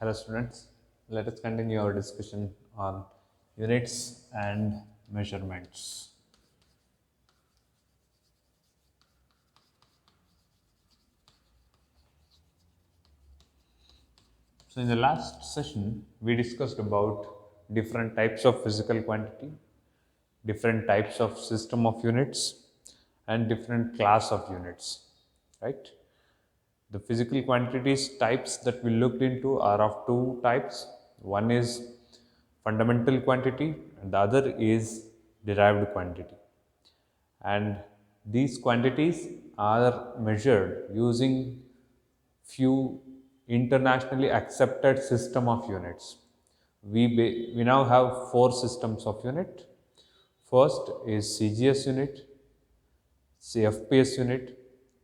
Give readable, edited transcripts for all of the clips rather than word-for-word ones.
Hello students, let us continue our discussion on units and measurements. So in the last session, we discussed about different types of physical quantity, different types of system of units, and different class of units, right? The physical quantities types that we looked into are of two types. One is fundamental quantity and the other is derived quantity. And these quantities are measured using few internationally accepted system of units. We now have four systems of unit. First is CGS unit, CFPS unit,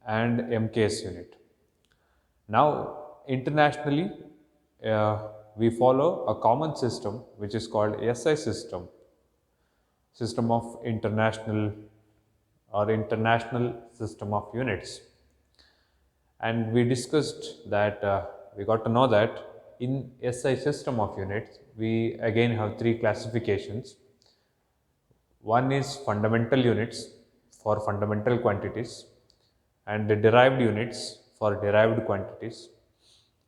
and MKS unit. Now, internationally, we follow a common system which is called SI system, system of international or international system of units. And we discussed that we got to know that in SI system of units, we again have three classifications. One is fundamental units for fundamental quantities, and the derived units for derived quantities,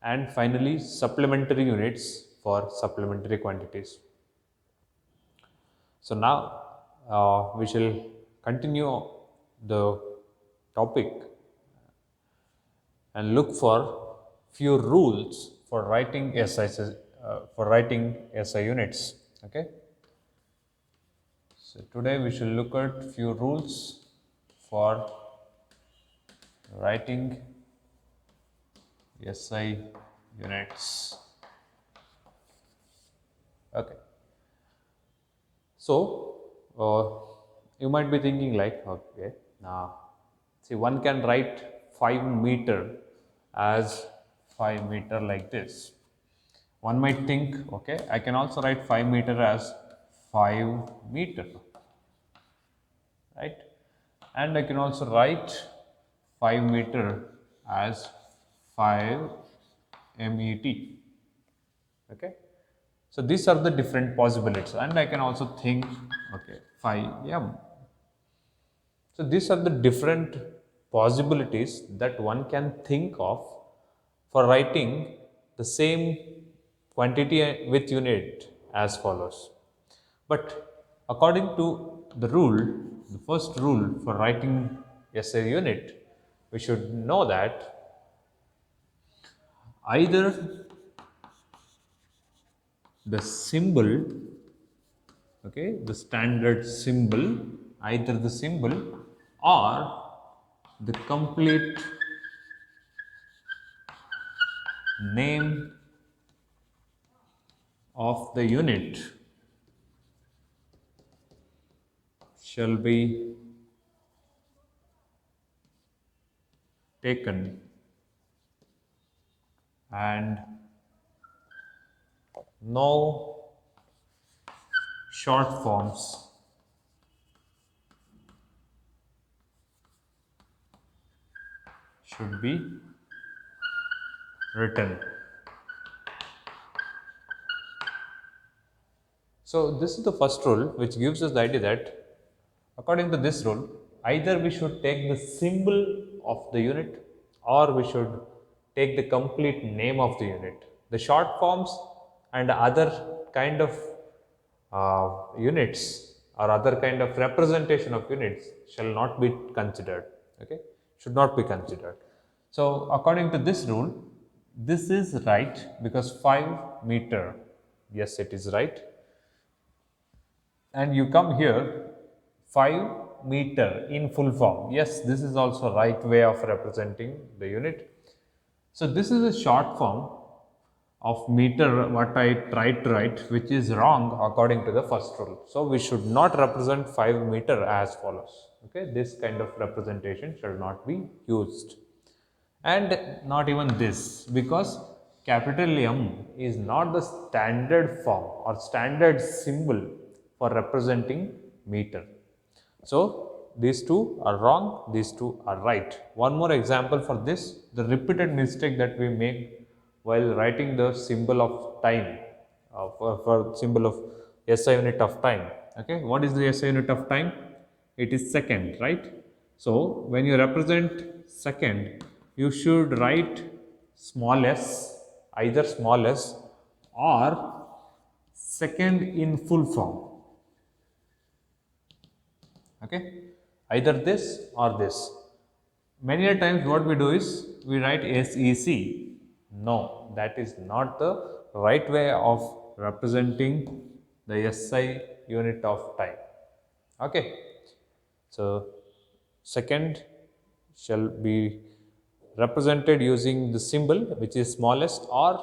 and finally supplementary units for supplementary quantities. So now we shall continue the topic and look for few rules for writing SI units. Okay. So today we shall look at few rules for writing SI units. Okay. So you might be thinking like, okay, now see one can write 5 meter as 5 meter like this. One might think, okay, I can also write 5 meter as 5 meter, right? And I can also write 5 meter as 5 met. Okay. So these are the different possibilities, and I can also think, okay, 5 m. So these are the different possibilities that one can think of for writing the same quantity with unit as follows. But according to the rule, the first rule for writing SI unit, we should know that either the symbol, okay, the standard symbol, either the symbol or the complete name of the unit shall be taken, and no short forms should be written. So this is the first rule which gives us the idea that according to this rule, either we should take the symbol of the unit or we should take the complete name of the unit. The short forms and other kind of units or other kind of representation of units shall not be considered. Okay, should not be considered. So according to this rule, this is right because 5 meter. Yes, it is right. And you come here 5 meter in full form. Yes, this is also right way of representing the unit. So this is a short form of meter what I tried to write, which is wrong according to the first rule. So we should not represent 5 meter as follows. Okay, this kind of representation shall not be used, and not even this, because capital M is not the standard form or standard symbol for representing meter. So these two are wrong, these two are right. One more example for this, the repeated mistake that we make while writing the symbol of time, for symbol of SI unit of time. Okay, what is the SI unit of time? It is second, right? So when you represent second, you should write small s, either small s or second in full form. Okay, either this or this. Many a times what we do is we write SEC. No, that is not the right way of representing the SI unit of time. Okay, so second shall be represented using the symbol which is smallest or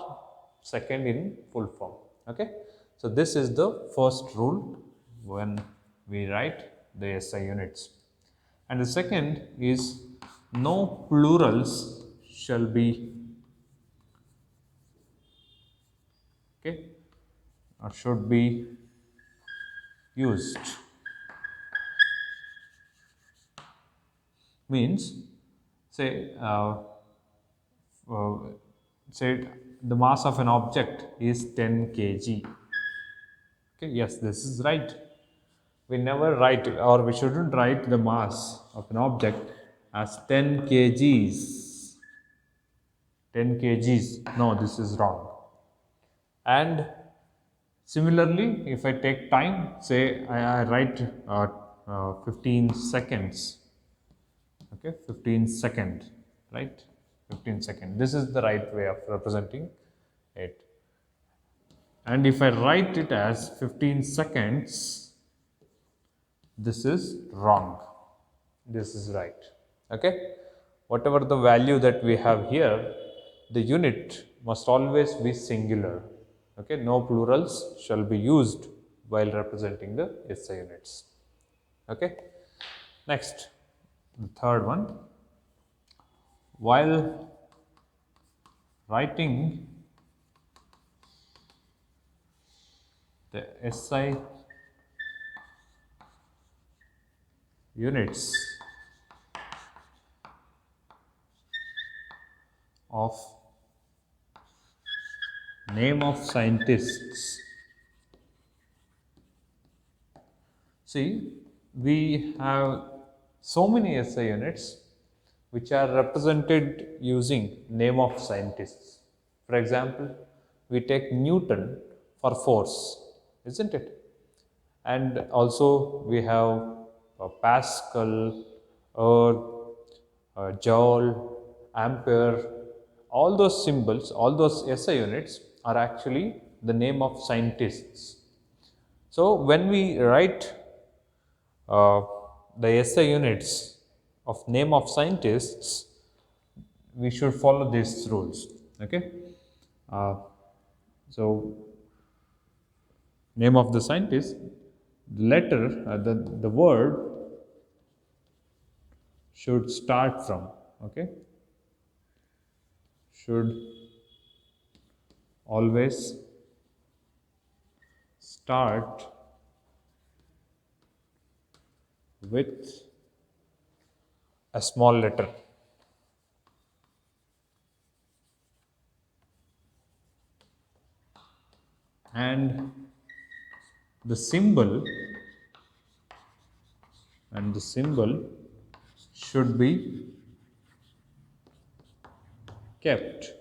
second in full form. Okay, so this is the first rule when we write the SI units. And the second is no plurals shall be, okay, or should be used. Means say uh, say the mass of an object is 10 kg. Okay, yes, this is right. We never write, or we shouldn't write the mass of an object as 10 kgs. 10 kgs. No, this is wrong. And similarly, if I take time, say I write 15 seconds. Okay, 15 second, right? 15 second. This is the right way of representing it. And if I write it as 15 seconds, this is wrong. This is right. Okay, whatever the value that we have here, the unit must always be singular. Okay, no plurals shall be used while representing the SI units. Okay, next, the third one, while writing the SI units of name of scientists. See, we have so many SI units which are represented using name of scientists. For example, we take Newton for force, isn't it? And also we have Pascal, Joule, Ampere. All those symbols, all those SI units are actually the name of scientists. So when we write the SI units of name of scientists, we should follow these rules. Okay, so name of the scientist, the letter, the word should start from, okay, should always start with a small letter. And the symbol should be kept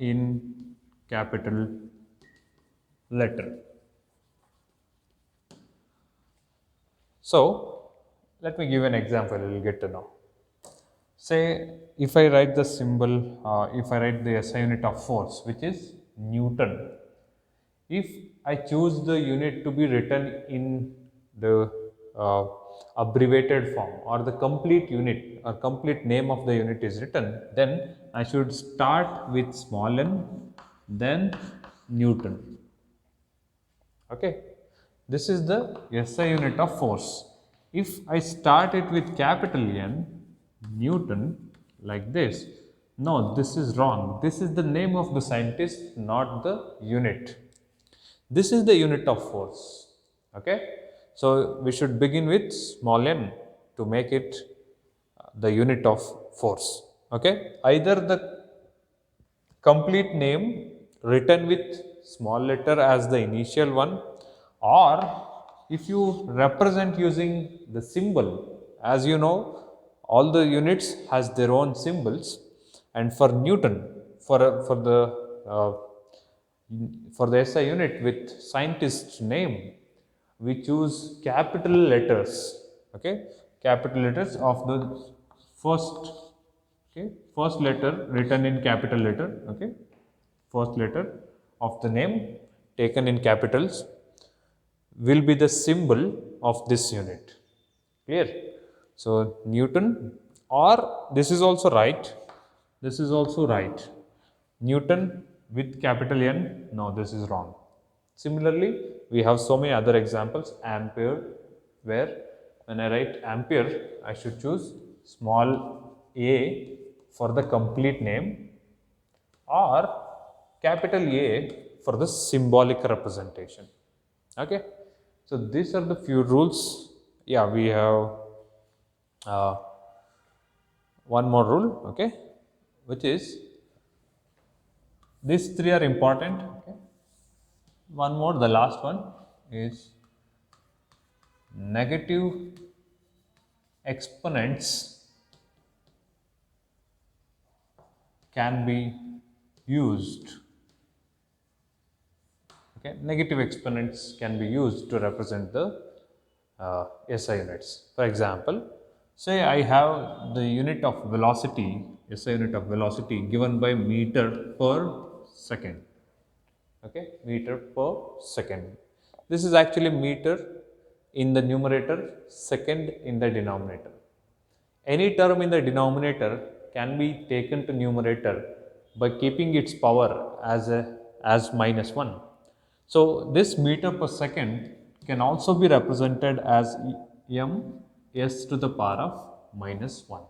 in capital letter. So let me give an example, you will get to know. Say if I write the symbol, if I write the SI unit of force, which is Newton, if I choose the unit to be written in the abbreviated form, or the complete unit or complete name of the unit is written, then I should start with small n, then Newton. Okay, this is the SI unit of force. If I start it with capital N, Newton, like this, no, this is wrong. This is the name of the scientist, not the unit. This is the unit of force. Okay, so we should begin with small n to make it the unit of force. Okay, either the complete name written with small letter as the initial one, or if you represent using the symbol. As you know, all the units has their own symbols, and for Newton, uh, for the SI unit with scientist name, we choose capital letters. Okay, capital letters of the first, okay, first letter written in capital letter. Okay, first letter of the name taken in capitals will be the symbol of this unit. Clear? So Newton, or this is also right, this is also right, Newton with capital N. No, this is wrong. Similarly, we have so many other examples. Ampere, where when I write ampere, I should choose small a for the complete name, or capital A for the symbolic representation. Okay, so these are the few rules. Yeah, we have uh, one more rule. Okay, which is these three are important. Okay, one more, the last one is negative exponents can be used. Okay, negative exponents can be used to represent the SI units. For example, say I have the unit of velocity, SI unit of velocity given by meter per second. Okay, meter per second. This is actually meter in the numerator, second in the denominator. Any term in the denominator can be taken to numerator by keeping its power as minus 1. So this meter per second can also be represented as m s to the power of minus 1,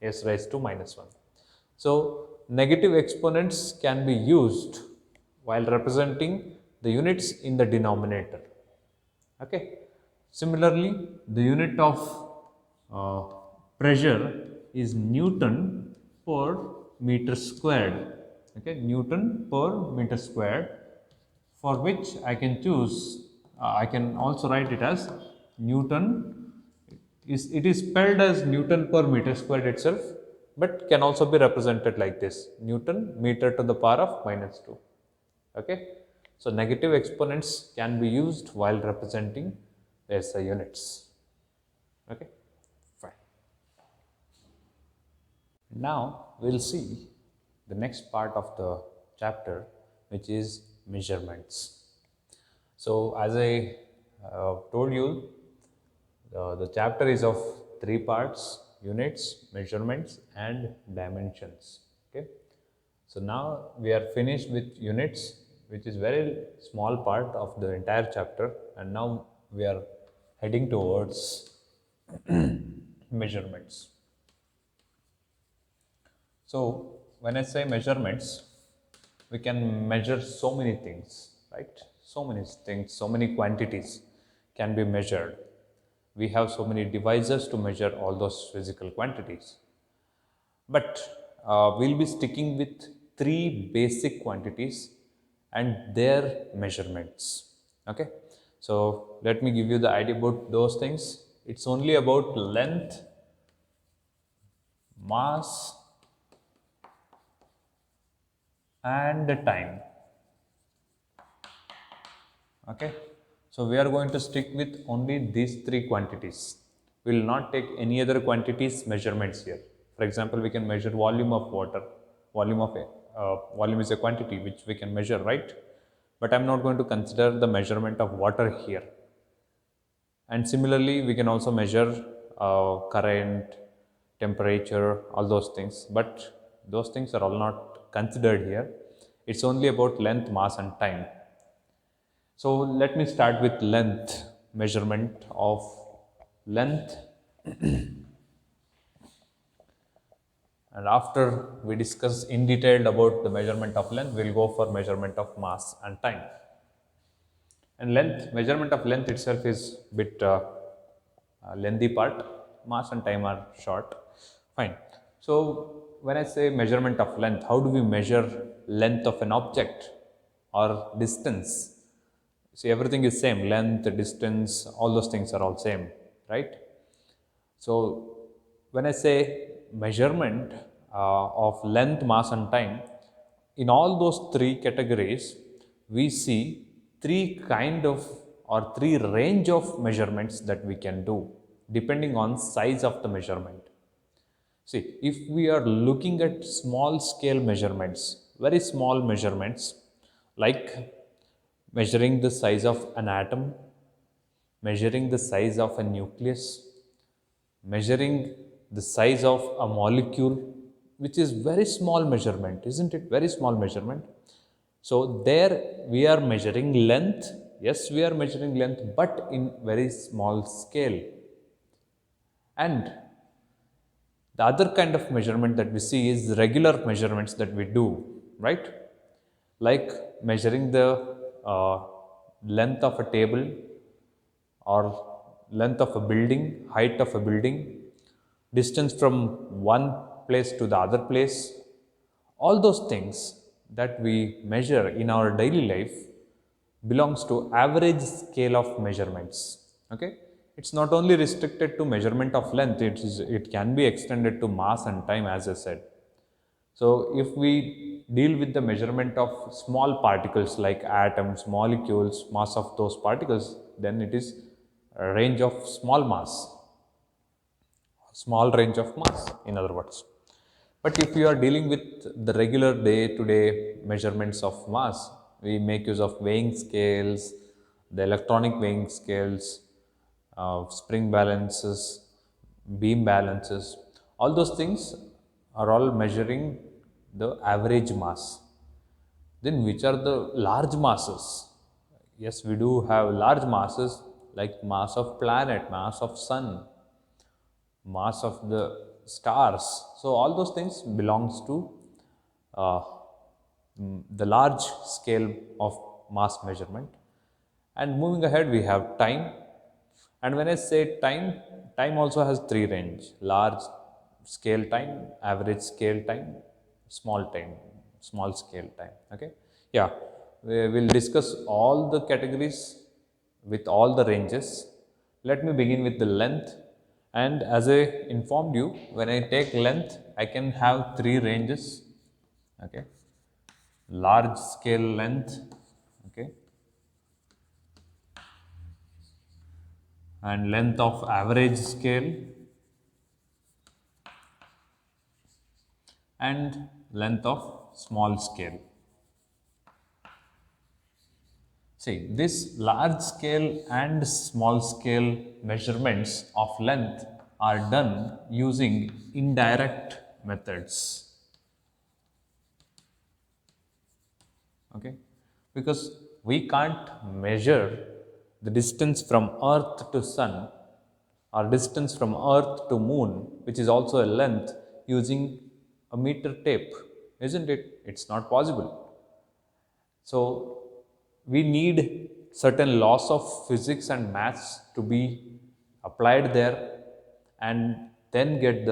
s raised to minus 1. So negative exponents can be used while representing the units in the denominator. Okay. Similarly, the unit of uh, pressure is Newton per meter squared. Okay, Newton per meter squared, for which I can choose. I can also write it as Newton. It is spelled as Newton per meter squared itself, but can also be represented like this: Newton meter to the power of minus 2. Okay, so negative exponents can be used while representing the SI units. Okay, fine. Now we'll see the next part of the chapter, which is measurements. So as I told you, the chapter is of three parts: units, measurements, and dimensions. Okay, so now we are finished with units, which is very small part of the entire chapter, and now we are heading towards measurements. So when I say measurements, we can measure so many things, right? So many things, so many quantities can be measured. We have so many devices to measure all those physical quantities. But we'll be sticking with three basic quantities and their measurements. Okay, so let me give you the idea about those things. It's only about length, mass, and the time. Okay, so we are going to stick with only these three quantities. We will not take any other quantities measurements here. For example, we can measure volume of water. Volume is a quantity which we can measure, right? But I'm not going to consider the measurement of water here. And similarly, we can also measure current, temperature, all those things, but those things are all not considered here. It's only about length, mass, and time. So let me start with length, measurement of length. And after we discuss in detail about the measurement of length, we'll go for measurement of mass and time. And length, measurement of length itself is bit lengthy part. Mass and time are short. Fine. So when I say measurement of length, how do we measure length of an object or distance? See, everything is same, length, distance, all those things are all same, right? So when I say measurement of length, mass and time, in all those three categories, we see three kind of or three range of measurements that we can do depending on size of the measurement. See, if we are looking at small scale measurements, very small measurements, like measuring the size of an atom, measuring the size of a nucleus, measuring the size of a molecule, which is very small measurement, isn't it? Very small measurement. So there we are measuring length. Yes, we are measuring length, but in very small scale. And the other kind of measurement that we see is regular measurements that we do, right? Like measuring the length of a table or length of a building, height of a building, distance from one place to the other place, all those things that we measure in our daily life belongs to average scale of measurements. Okay, it's not only restricted to measurement of length, it can be extended to mass and time, as I said. So if we deal with the measurement of small particles like atoms, molecules, mass of those particles, then it is a range of small range of mass, in other words. But if you are dealing with the regular day to day measurements of mass, we make use of weighing scales, the electronic weighing scales, spring balances, beam balances, all those things are all measuring the average mass. Then which are the large masses? Yes, we do have large masses like mass of planet, mass of sun, mass of the stars. So all those things belongs to uh, the large scale of mass measurement. And moving ahead, we have time. And when I say time, time also has three range: large scale time, average scale time, time, small scale time. Okay, yeah, we will discuss all the categories with all the ranges. Let me begin with the length. And as I informed you, when I take length, I can have three ranges. Okay, large scale length. Okay, and length of average scale and length of small scale. See, this large scale and small scale measurements of length are done using indirect methods. Okay, because we can't measure the distance from earth to sun or distance from earth to moon, which is also a length, using a meter tape, isn't it? It's not possible. So we need certain laws of physics and maths to be applied there, and then get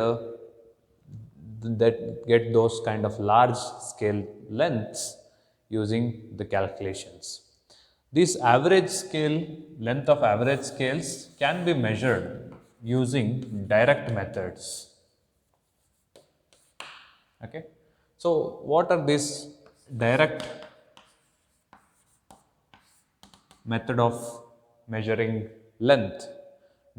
those kind of large scale lengths using the calculations. This average scale, length of average scales can be measured using direct methods. Okay. So what are these direct method of measuring length?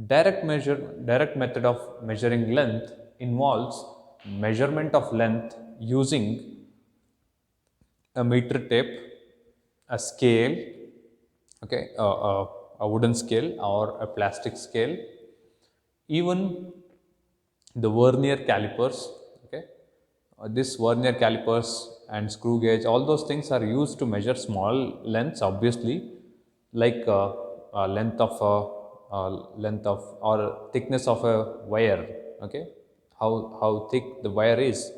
Direct method of measuring length involves measurement of length using a meter tape, a scale, okay, a wooden scale or a plastic scale, even the vernier calipers. Okay, this vernier calipers and screw gauge, all those things are used to measure small lengths, obviously, like length of or thickness of a wire. Okay, how thick the wire is.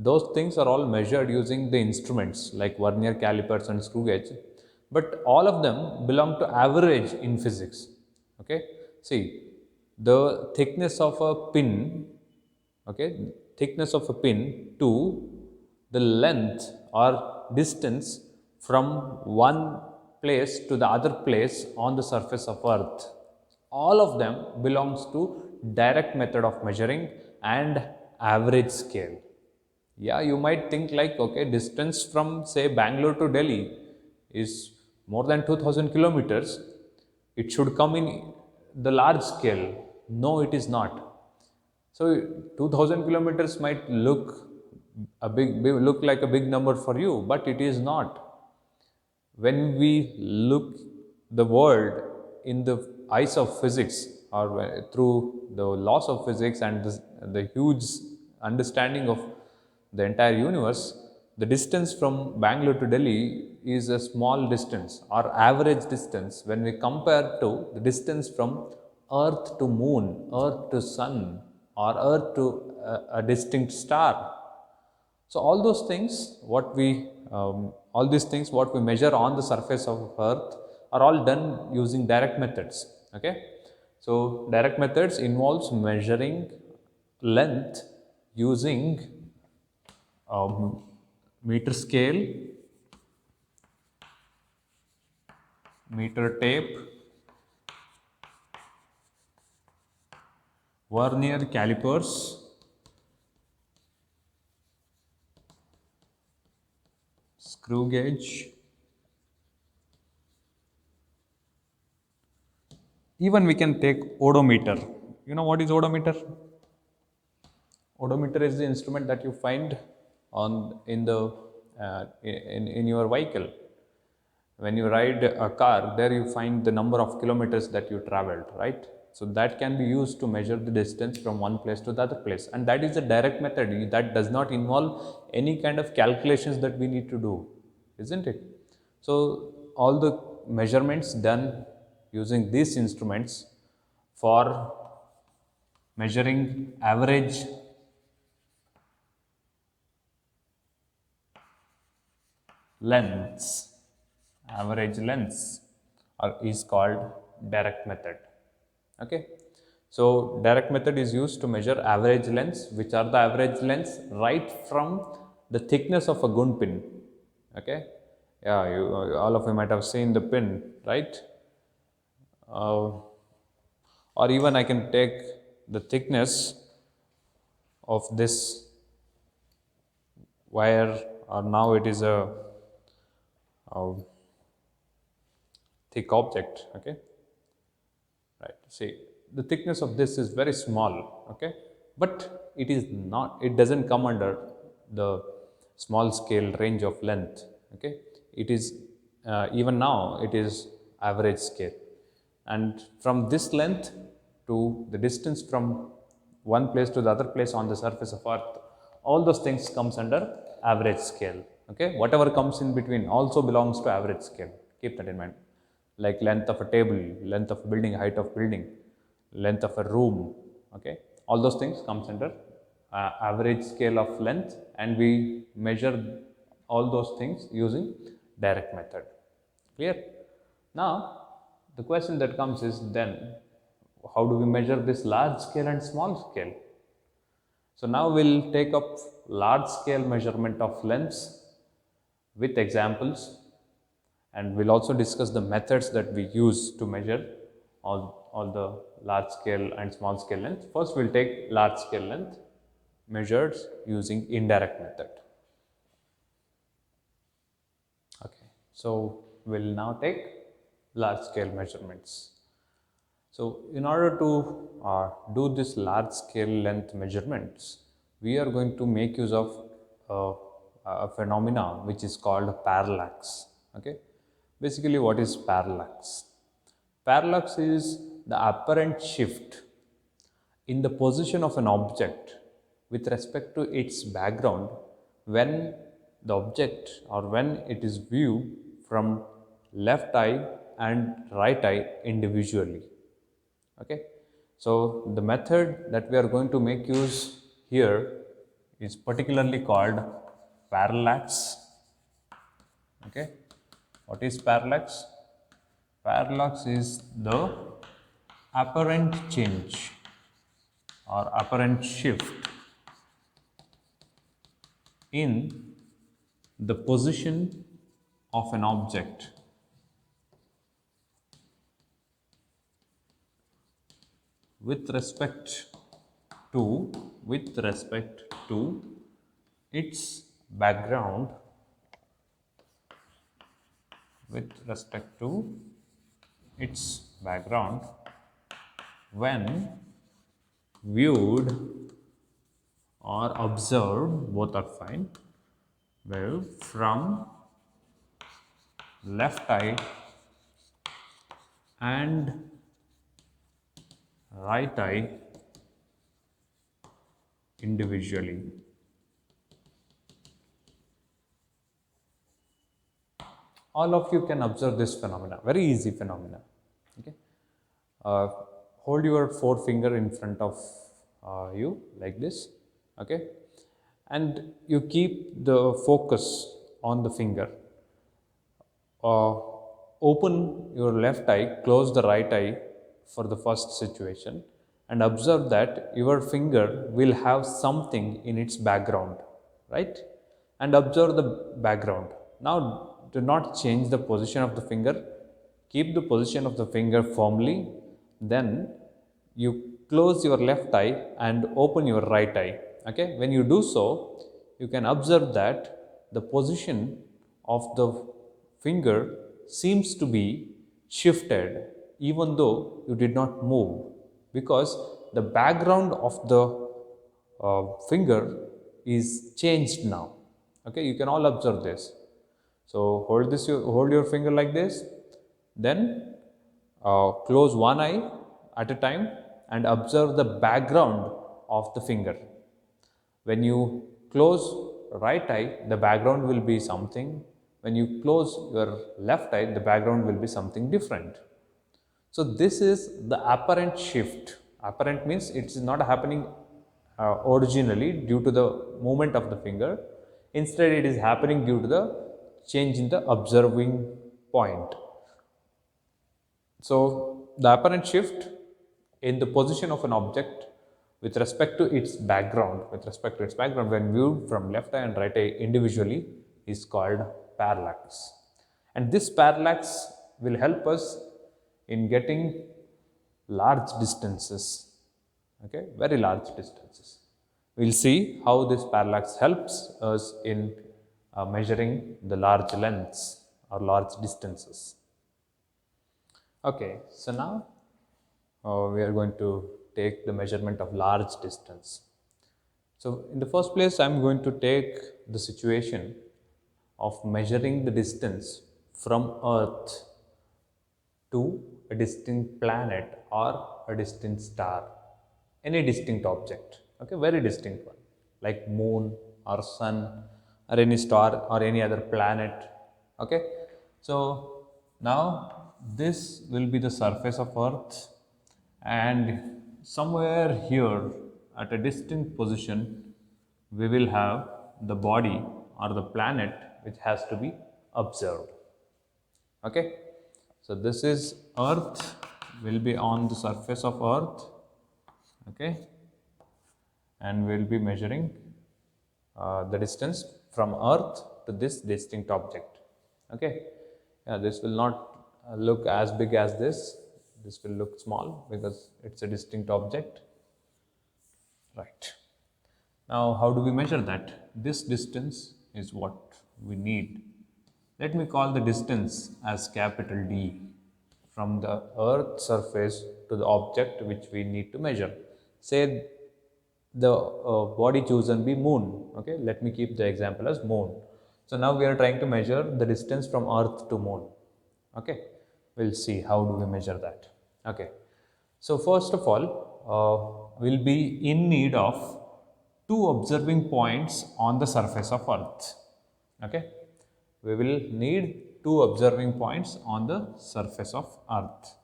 Those things are all measured using the instruments like vernier calipers and screw gauge, but all of them belong to average in physics. Okay, see, the thickness of a pin, okay, thickness of a pin to the length or distance from one place to the other place on the surface of earth. All of them belongs to direct method of measuring and average scale. Yeah, you might think like, okay, distance from say Bangalore to Delhi is more than 2000 kilometers. It should come in the large scale. No, it is not. So 2000 kilometers might look like a big number for you, but it is not. When we look the world in the eyes of physics or through the laws of physics and the huge understanding of the entire universe, the distance from Bangalore to Delhi is a small distance or average distance when we compare to the distance from Earth to Moon, Earth to Sun, or Earth to a distinct star. So all these things, what we measure on the surface of Earth, are all done using direct methods. Okay, so direct methods involves measuring length using um, meter scale, meter tape, vernier calipers, screw gauge. Even we can take odometer. You know what is odometer? Odometer is the instrument that you find on in the in your vehicle. When you ride a car, there you find the number of kilometers that you traveled, right? So that can be used to measure the distance from one place to the other place, and that is a direct method that does not involve any kind of calculations that we need to do, isn't it? So all the measurements done using these instruments for measuring average lengths, average lengths is called direct method. Okay, so direct method is used to measure average lengths, which are the average lengths right from the thickness of a gun pin. Okay, yeah, all of you might have seen the pin, right? uh, or even I can take the thickness of this wire, or now it is a thick object. Okay, right, see, the thickness of this is very small. Okay, but it doesn't come under the small scale range of length. Okay, it is even now it is average scale, and from this length to the distance from one place to the other place on the surface of earth, all those things comes under average scale. Okay, whatever comes in between also belongs to average scale. Keep that in mind, like length of a table, length of a building, height of building, length of a room. Okay, all those things comes under average scale of length, and we measure all those things using direct method. Clear? Now the question that comes is, then how do we measure this large scale and small scale? So now we'll take up large scale measurement of lengths with examples, and we'll also discuss the methods that we use to measure all the large scale and small scale length. First, we'll take large scale length measured using indirect method. Okay, so we'll now take large scale measurements. So in order to do this large scale length measurements, we are going to make use of a phenomena which is called parallax. Okay, basically what is parallax? Parallax is the apparent shift in the position of an object with respect to its background when the object, or when it is viewed from left eye and right eye individually. Okay, so the method that we are going to make use here is particularly called parallax. Okay, what is parallax? Parallax is the apparent change or apparent shift in the position of an object with respect to its background with respect to its background when viewed or observed, both are fine, well, from left eye and right eye individually. All of you can observe this phenomena, very easy phenomena. Okay, uh, hold your forefinger in front of you like this. Okay, and you keep the focus on the finger. uh, Open your left eye, close the right eye for the first situation, and observe that your finger will have something in its background, right? And observe the background. Now, do not change the position of the finger. Keep the position of the finger firmly. Then you close your left eye and open your right eye. Okay, when you do so, you can observe that the position of the finger seems to be shifted even though you did not move, because the background of the finger is changed now. Okay, you can all observe this. So hold your finger like this, then close one eye at a time and observe the background of the finger. When you close right eye, the background will be something. When you close your left eye, the background will be something different. So this is the apparent shift. Apparent means it is not happening originally due to the movement of the finger. Instead, it is happening due to the change in the observing point. So the apparent shift in the position of an object with respect to its background, when viewed from left eye and right eye individually, is called parallax. And this parallax will help us in getting large distances, okay, very large distances. We'll see how this parallax helps us in measuring the large lengths or large distances. Okay, so now we are going to take the measurement of large distance. So in the first place, I'm going to take the situation of measuring the distance from Earth to a distinct planet or a distinct star, any distinct object, okay, very distinct one, like moon or sun or any star or any other planet, okay. So now this will be the surface of Earth, and somewhere here at a distinct position we will have the body or the planet which has to be observed. Okay, so this is Earth, will be on the surface of Earth. Okay, and we'll be measuring the distance from Earth to this distinct object. Okay, yeah, this will not look as big as this. This will look small because it's a distinct object. Right. Now, how do we measure that? This distance is what we need. Let me call the distance as capital D from the Earth surface to the object which we need to measure. Say the body chosen be moon. Okay, let me keep the example as moon. So now we are trying to measure the distance from Earth to moon. Okay, we'll see how do we measure that. Okay, so first of all, we'll be in need of two observing points on the surface of Earth. Okay, we will need two observing points on the surface of Earth,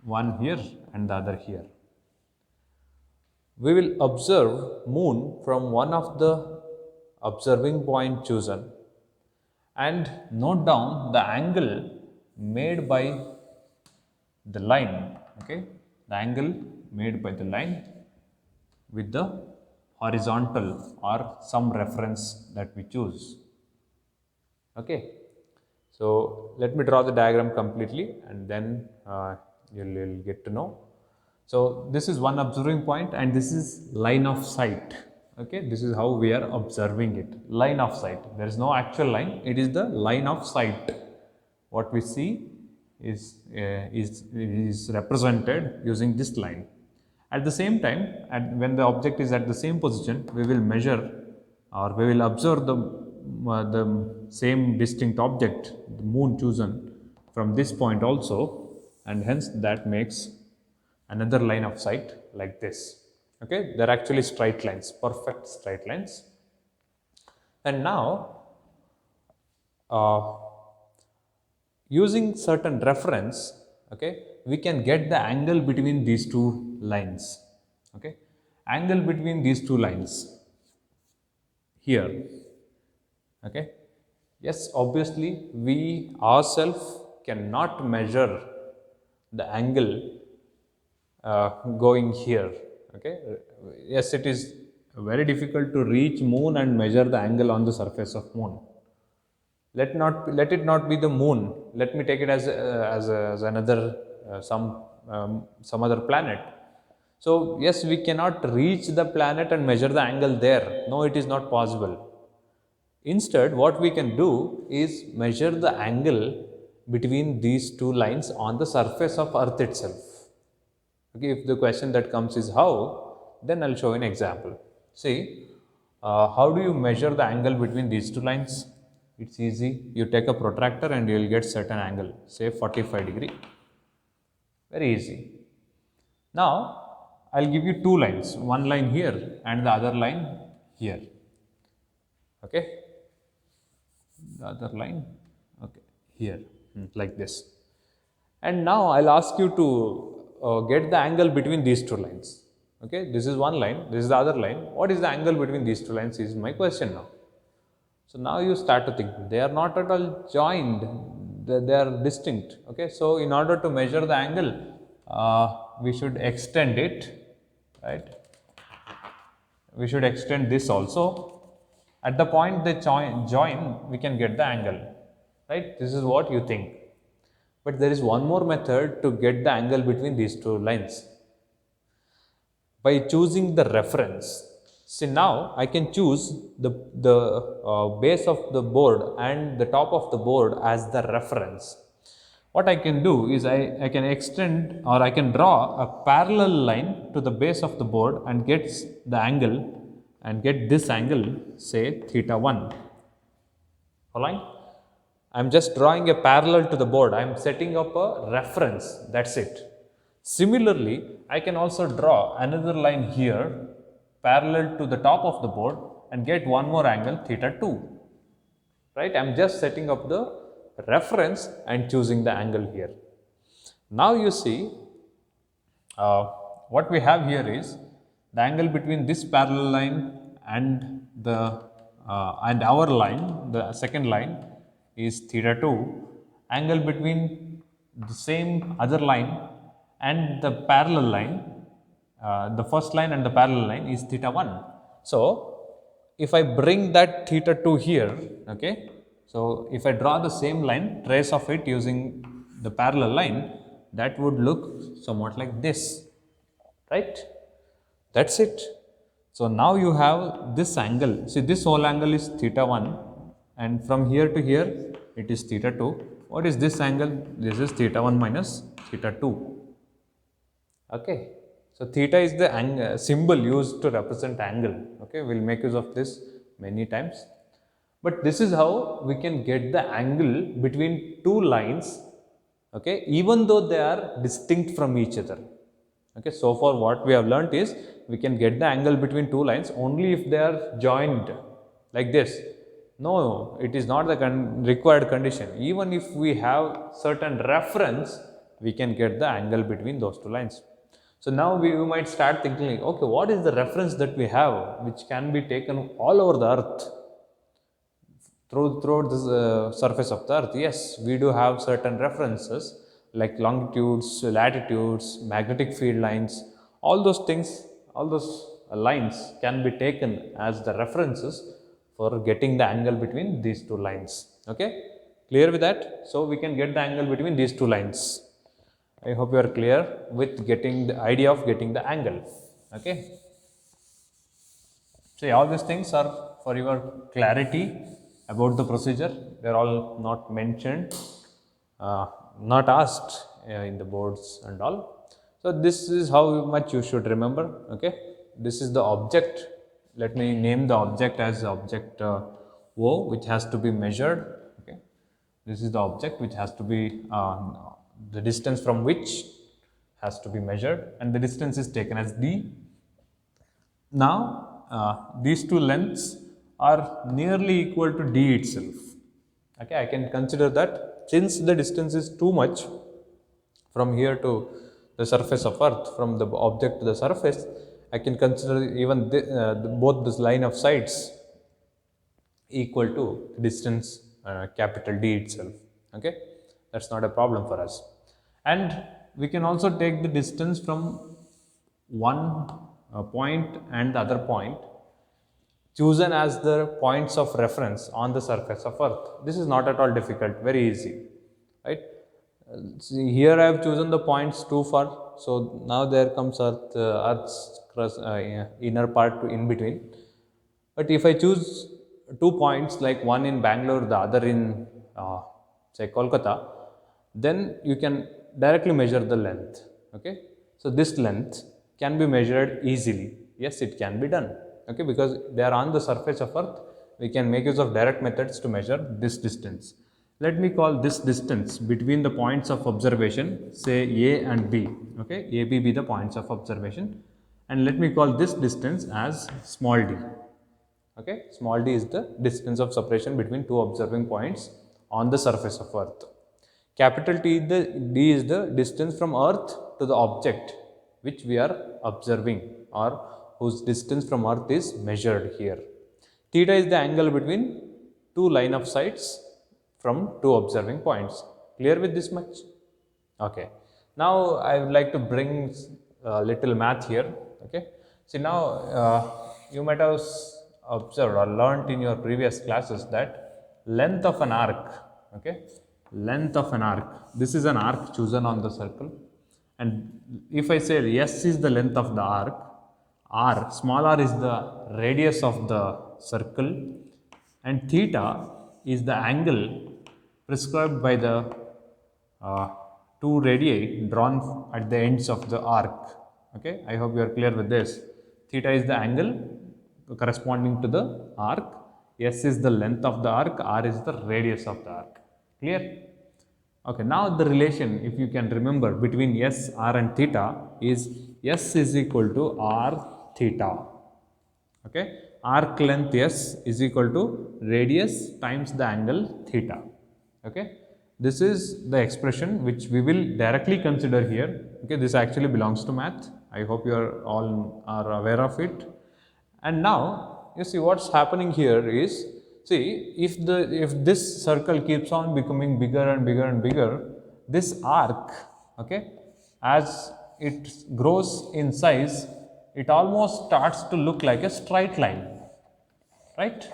one here and the other here. We will observe moon from one of the observing point chosen and note down the angle made by the line, okay, the angle made by the line with the horizontal or some reference that we choose. Okay, so let me draw the diagram completely and then you'll get to know. So this is one observing point and this is line of sight. Okay, this is how we are observing it. Line of sight. There is no actual line. It is the line of sight. What we see is represented using this line. At the same time, when the object is at the same position, we will measure or we will observe the same distinct object, the moon chosen from this point also, and hence that makes another line of sight like this. Okay, they are actually straight lines, perfect straight lines. And now, using certain reference, okay, we can get the angle between these two lines. Okay, angle between these two lines here. Okay, yes, obviously we ourselves cannot measure the angle going here. Okay, yes, it is very difficult to reach moon and measure the angle on the surface of moon. Let it not be the moon. Let me take it as another some other planet. So yes, we cannot reach the planet and measure the angle there. No, it is not possible. Instead, what we can do is measure the angle between these two lines on the surface of Earth itself. Okay, if the question that comes is how, then I'll show an example. See, how do you measure the angle between these two lines? It's easy. You take a protractor and you will get certain angle, say 45 degree. Very easy. Now, I'll give you two lines, one line here and the other line here. Okay, the other line, okay, here, like this. And now I'll ask you to get the angle between these two lines. Okay, this is one line, this is the other line. What is the angle between these two lines is my question now. So now you start to think, they are not at all joined, they are distinct. Okay, so in order to measure the angle, we should extend it, right? We should extend this also. At the point they join, we can get the angle, right? This is what you think. But there is one more method to get the angle between these two lines. By choosing the reference. See, now I can choose the base of the board and the top of the board as the reference. What I can do is I can extend or I can draw a parallel line to the base of the board and get the angle and get this angle, say theta 1. Following? I am just drawing a parallel to the board. I am setting up a reference. That's it. Similarly, I can also draw another line here parallel to the top of the board and get one more angle theta 2. Right? I am just setting up the reference and choosing the angle here. Now you see what we have here is the angle between this parallel line and our line, the second line is theta 2. Angle between the same other line and the parallel line, the first line and the parallel line is theta 1. So if I bring that theta 2 here, okay, so if I draw the same line, trace of it using the parallel line, that would look somewhat like this, right? That's it. So now you have this angle. See, this whole angle is theta 1 and from here to here it is theta 2. What is this angle? This is theta 1 minus theta 2. Okay. So theta is the symbol used to represent angle. Okay, we'll make use of this many times. But this is how we can get the angle between two lines, okay, even though they are distinct from each other. Okay, so far what we have learnt is we can get the angle between two lines only if they are joined like this. No, it is not the required condition. Even if we have certain reference, we can get the angle between those two lines. So now we might start thinking, okay, what is the reference that we have which can be taken all over the earth? Throughout the surface of the earth? Yes, we do have certain references like longitudes, latitudes, magnetic field lines, all those things, all those lines can be taken as the references for getting the angle between these two lines. Okay, clear with that? So we can get the angle between these two lines. I hope you are clear with getting the idea of getting the angle. Okay. See, all these things are for your clarity about the procedure. They are all not mentioned, not asked in the boards and all. So this is how much you should remember. Okay, this is the object. Let me name the object as object O, which has to be measured. Okay, this is the object which has to be the distance from which has to be measured, and the distance is taken as d. Now, these two lengths are nearly equal to d itself. Okay, I can consider that since the distance is too much from here to the surface of earth, from the object to the surface, I can consider even both this line of sides equal to distance capital D itself. Okay, that's not a problem for us. And we can also take the distance from one point and the other point chosen as the points of reference on the surface of earth. This is not at all difficult, very easy, right? See, here I have chosen the points too far, so now there comes earth, earth's crust, inner part in between. But if I choose 2 points, like one in Bangalore, the other in say Kolkata, then you can directly measure the length. Okay, so this length can be measured easily. Yes, it can be done. Okay, because they are on the surface of earth, we can make use of direct methods to measure this distance. Let me call this distance between the points of observation, say A and B. Okay, A, B be the points of observation, and let me call this distance as small d. Okay, small d is the distance of separation between two observing points on the surface of earth. Capital T, d is the distance from earth to the object which we are observing, or whose distance from earth is measured here. Theta is the angle between two line of sights from two observing points. Clear with this much? Okay. Now I would like to bring a little math here. Okay. See, now you might have observed or learnt in your previous classes that length of an arc. Okay. Length of an arc. This is an arc chosen on the circle, and if I say S is the length of the arc, r, small r is the radius of the circle, and theta is the angle prescribed by the two radii drawn at the ends of the arc. Okay, I hope you are clear with this. Theta is the angle corresponding to the arc, S is the length of the arc, r is the radius of the arc. Clear? Okay, now the relation, if you can remember, between S, R and theta is S is equal to R theta. Okay, arc length S is equal to radius times the angle theta. Okay, this is the expression which we will directly consider here. Okay, this actually belongs to math. I hope you are all are aware of it. And now you see what's happening here is, see, if this circle keeps on becoming bigger and bigger and bigger, this arc, okay, as it grows in size, it almost starts to look like a straight line, right?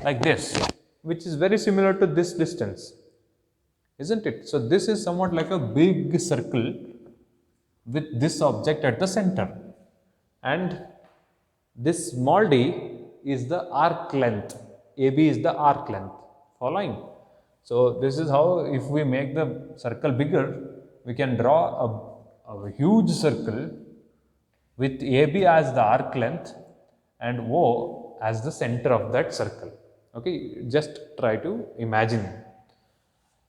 Like this, which is very similar to this distance, isn't it? So this is somewhat like a big circle with this object at the center, and this small d is the arc length, AB is the arc length. Following? So this is how, if we make the circle bigger, we can draw a huge circle with AB as the arc length and O as the center of that circle. Okay, just try to imagine.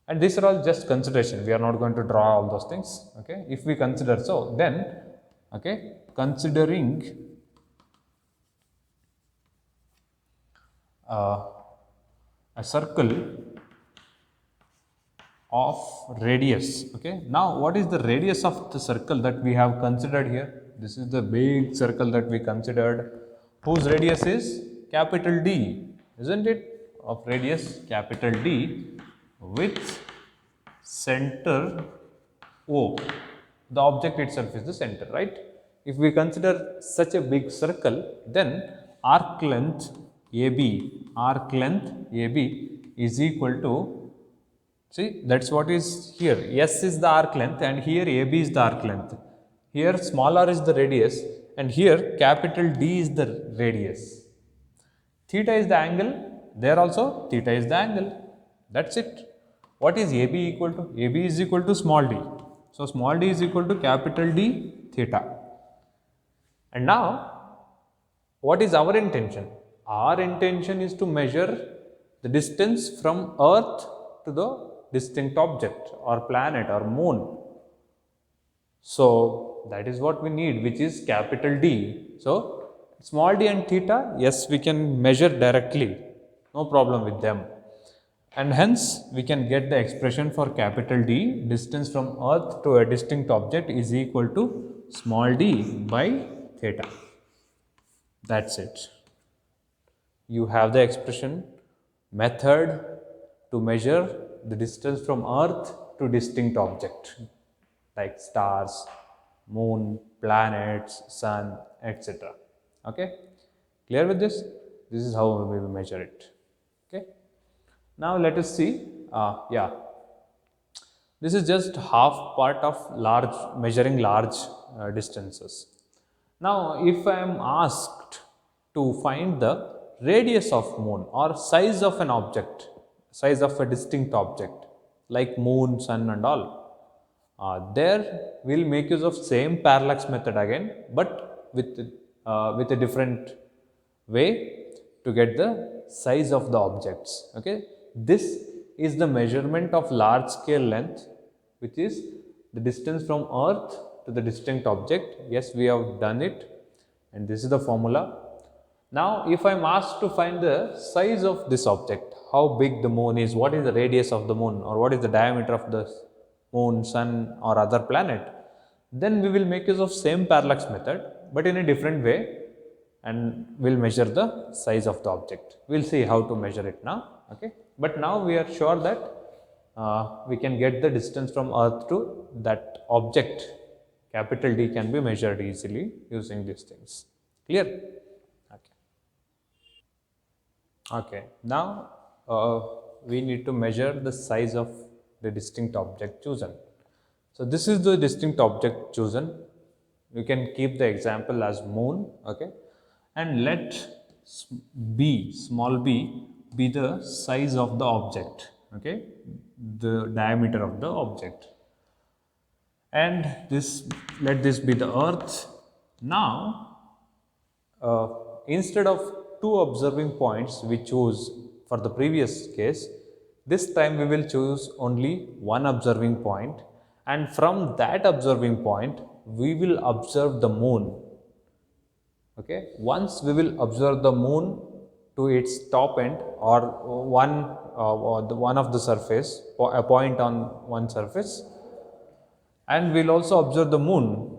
And these are all just consideration. We are not going to draw all those things. Okay, if we consider so, then okay, considering a circle of radius. Okay, now what is the radius of the circle that we have considered here? This is the big circle that we considered, whose radius is capital D, isn't it? Of radius capital D with center O. The object itself is the center, right? If we consider such a big circle, then arc length AB is equal to, see, that's what is here. S is the arc length and here AB is the arc length. Here small r is the radius and here capital D is the radius. Theta is the angle, there also theta is the angle. That's it. What is AB equal to? AB is equal to small d. So small d is equal to capital D theta. And now, what is our intention? Our intention is to measure the distance from Earth to the distinct object or planet or moon. So that is what we need, which is capital D. So small d and theta, yes, we can measure directly, no problem with them. And hence we can get the expression for capital D, distance from Earth to a distinct object is equal to small d by theta. That's it. You have the expression, method to measure the distance from Earth to distinct object like stars, moon, planets, sun, etc. Okay, clear with this? This is how we will measure it. Okay, now let us see. This is just half part of measuring large distances. Now, if I am asked to find the radius of moon or size of an object, size of a distinct object like moon, sun and all, there we will make use of same parallax method again, but with a different way to get the size of the objects. Okay, this is the measurement of large scale length, which is the distance from Earth to the distinct object. Yes, we have done it, and this is the formula. Now, if I am asked to find the size of this object, how big the moon is, what is the radius of the moon, or what is the diameter of the moon, sun or other planet, then we will make use of same parallax method, but in a different way, and we'll measure the size of the object. We'll see how to measure it now. Okay, but now we are sure that we can get the distance from Earth to that object, capital D, can be measured easily using these things. Clear? Okay, now we need to measure the size of the distinct object chosen. So this is the distinct object chosen. You can keep the example as moon, okay, and let small b be the size of the object, okay, the diameter of the object, and let this be the Earth. Now, instead of two observing points we choose for the previous case, this time we will choose only one observing point, and from that observing point we will observe the moon. Okay, once we will observe the moon to its top end or one of the surface, a point on one surface, and we'll also observe the moon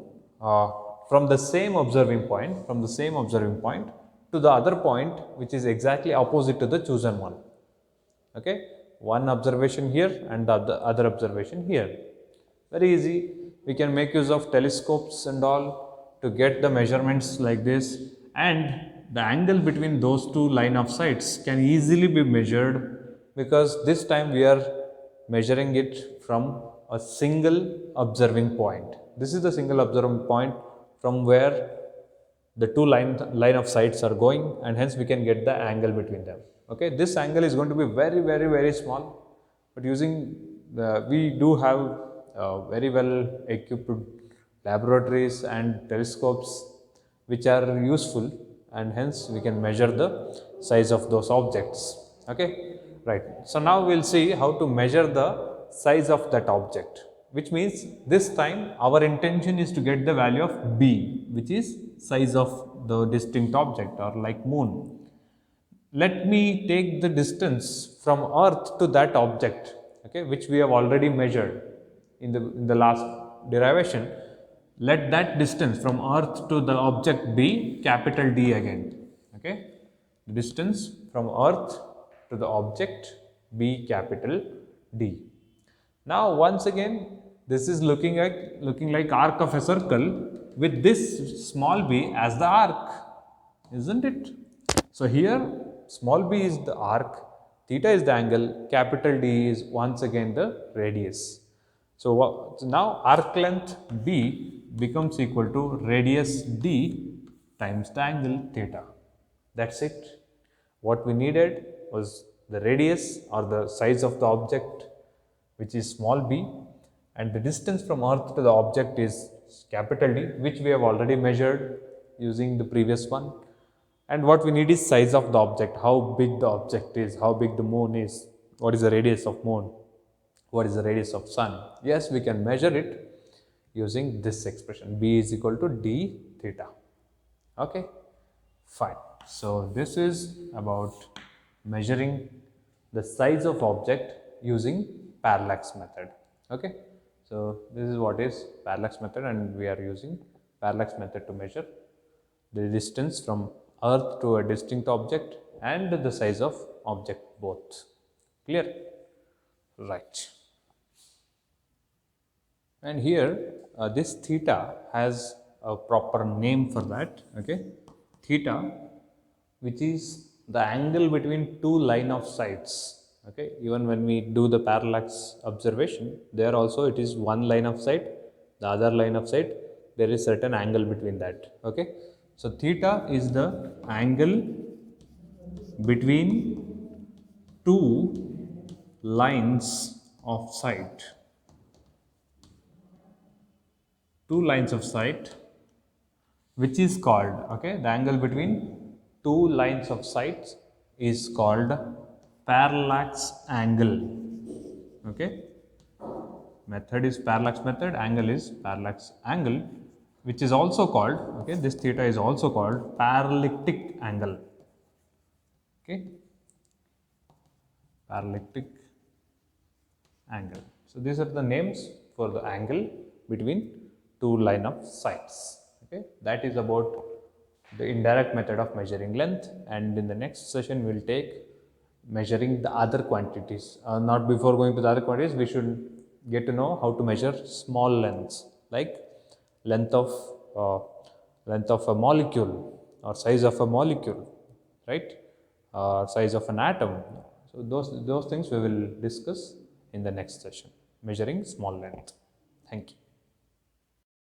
from the same observing point to the other point, which is exactly opposite to the chosen one. Okay, one observation here and the other observation here. Very easy. We can make use of telescopes and all to get the measurements like this, and the angle between those two line of sights can easily be measured, because this time we are measuring it from a single observing point. This is the single observing point from where the two line of sights are going, and hence we can get the angle between them. Okay, this angle is going to be very small, but using we do have very well equipped laboratories and telescopes which are useful, and hence we can measure the size of those objects. Okay, right. So now we'll see how to measure the size of that object, which means this time our intention is to get the value of B, which is size of the distinct object or like moon. Let me take the distance from Earth to that object, okay, which we have already measured in the last derivation. Let that distance from Earth to the object be capital D again. Okay, the distance from Earth to the object be capital D. Now once again, this is looking like arc of a circle. with this small b as the arc, isn't it? So here small b is the arc, theta is the angle, capital D is once again the radius. So now arc length b becomes equal to radius d times the angle theta. That's it. What we needed was the radius or the size of the object, which is small b, and the distance from earth to the object is capital D, which we have already measured using the previous one. And what we need is size of the object, how big the object is, how big the moon is, what is the radius of moon, what is the radius of sun. Yes, we can measure it using this expression, b is equal to d theta. Okay, fine. So this is about measuring the size of object using parallax method. Okay, so this is what is parallax method, and we are using parallax method to measure the distance from earth to a distinct object and the size of object both. Clear? Right. And here this theta has a proper name for that. Okay, theta, which is the angle between two line of sights. Okay, even when we do the parallax observation, there also it is one line of sight, the other line of sight, there is certain angle between that. Okay, so theta is the angle between two lines of sight. Two lines of sight, which is called, okay, the angle between two lines of sight is called parallax angle. Okay, method is parallax method, angle is parallax angle, which is also called, okay, this theta is also called parallactic angle. Okay, parallactic angle. So these are the names for the angle between two line of sights. Okay, that is about the indirect method of measuring length, and in the next session we will take measuring the other quantities. Not before going to the other quantities, we should get to know how to measure small lengths, like length of a molecule or size of a molecule, right? Size of an atom. So those things we will discuss in the next session, measuring small length. Thank you.